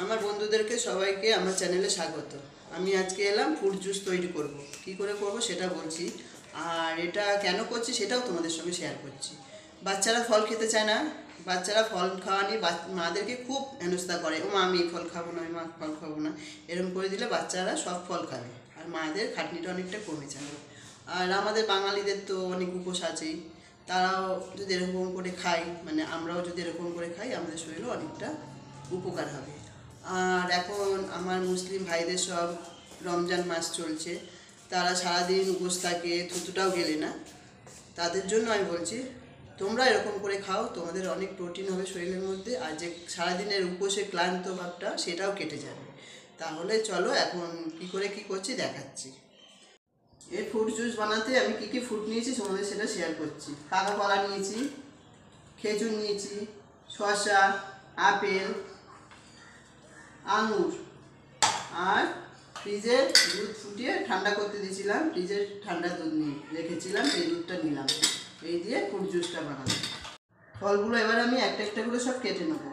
আমার বন্ধুদেরকে সবাইকে আমার চ্যানেলে স্বাগত। আমি আজকে এলাম ফ্রুট জুস তৈরি করব। কি করে করব সেটা বলছি, আর এটা কেন করছি সেটাও তোমাদের সঙ্গে শেয়ার করছি। বাচ্চারা ফল খেতে চায় না, বাচ্চারা ফল খাওয়া নিয়ে মাদেরকে খুব হেনস্থা করে, ও মা আমি এই ফল খাবো না, আমি মা ফল খাবো না। এরকম করে দিলে বাচ্চারা সব ফল খাবে, আর মাদের খাটনিটা অনেকটা কমে যাবে। আর আমাদের বাঙালিদের তো অনেক উপোস আছেই, তারাও যদি এরকম করে খাই, মানে আমরাও যদি এরকম করে খাই, আমাদের শরীরেও অনেকটা উপকার হবে। আর এখন আমার মুসলিম ভাইদের সব রমজান মাস চলছে, তারা সারাদিন উপোস থাকে, থুতুটাও গেলে না। তাদের জন্য আমি বলছি, তোমরা এরকম করে খাও, তোমাদের অনেক প্রোটিন হবে শরীরের মধ্যে, আর যে সারাদিনের উপোসে ক্লান্ত ভাবটা সেটাও কেটে যাবে। তাহলে চলো এখন কি করছি দেখাচ্ছি। এই ফ্রুট জুস বানাতে আমি কি ফ্রুট নিয়েছি তোমাদের সেটা শেয়ার করছি। পাকা কলা নিয়েছি, খেজুর নিয়েছি, শসা, আপেল, আঙুর, আর ফ্রিজে দুধ ফুটিয়ে ঠান্ডা করতে দিয়েছিলাম, ফ্রিজে ঠান্ডা দুধ নিয়ে রেখেছিলাম, সেই দুধটা নিলাম। এই দিয়ে ফ্রুট জুসটা বানালাম। ফলগুলো এবার আমি একটা একটা করে সব কেটে নেব।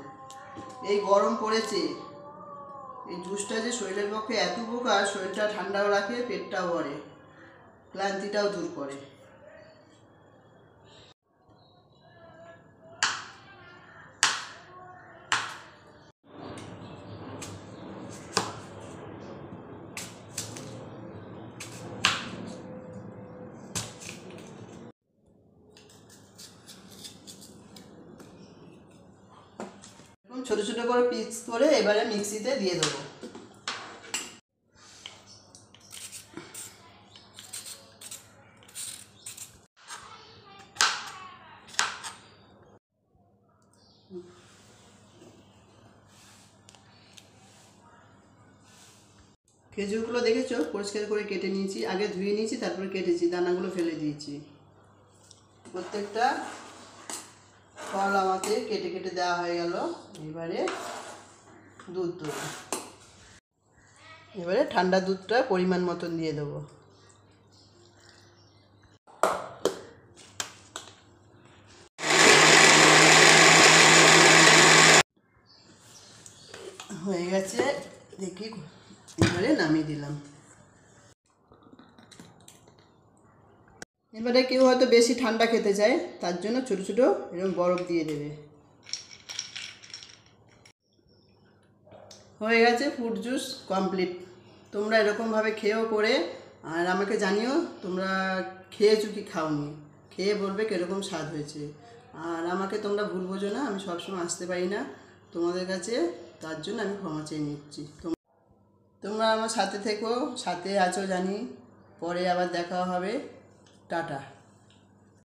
এই গরম পড়েছে, এই জুসটা যে শরীরের পক্ষে এত উপকার, শরীরটা ঠান্ডাও রাখে, পেটটাও ভরে, ক্লান্তিটাও দূর করে। ছোট ছোট করে পিস করে এবারে মিক্সিতে দিয়ে দেবো। খেজুরগুলো দেখেছো পরিষ্কার করে কেটে নিয়েছি, আগে ধুয়ে নিয়েছি, তারপরে কেটেছি, দানাগুলো ফেলে দিয়েছি। প্রত্যেকটা ফল আমাকে কেটে কেটে দেওয়া হয়ে গেল। এবারে দুধ দেবো, এবারে ঠান্ডা দুধটা পরিমাণ মতন দিয়ে দেবো। হয়ে গেছে, দেখি এবারে নামিয়ে দিলাম। এবারে কেউ হয়তো বেশি ঠান্ডা খেতে চায়, তার জন্য ছোটো ছোটো এরকম বরফ দিয়ে দেবে। হয়ে গেছে ফ্রুট জুস কমপ্লিট। তোমরা এরকমভাবে খেয়েও করে, আর আমাকে জানিও তোমরা খেয়েছো কি খাওনি, খেয়ে বলবে কীরকম স্বাদ হয়েছে। আর আমাকে তোমরা ভুল বোঝো না, আমি সবসময় আসতে পারি না তোমাদের কাছে, তার জন্য আমি ক্ষমা চেয়ে নিচ্ছি। তোমরা আমার সাথে থেকো, সাথে আছো জানি। পরে আবার দেখা হবে। টাটা।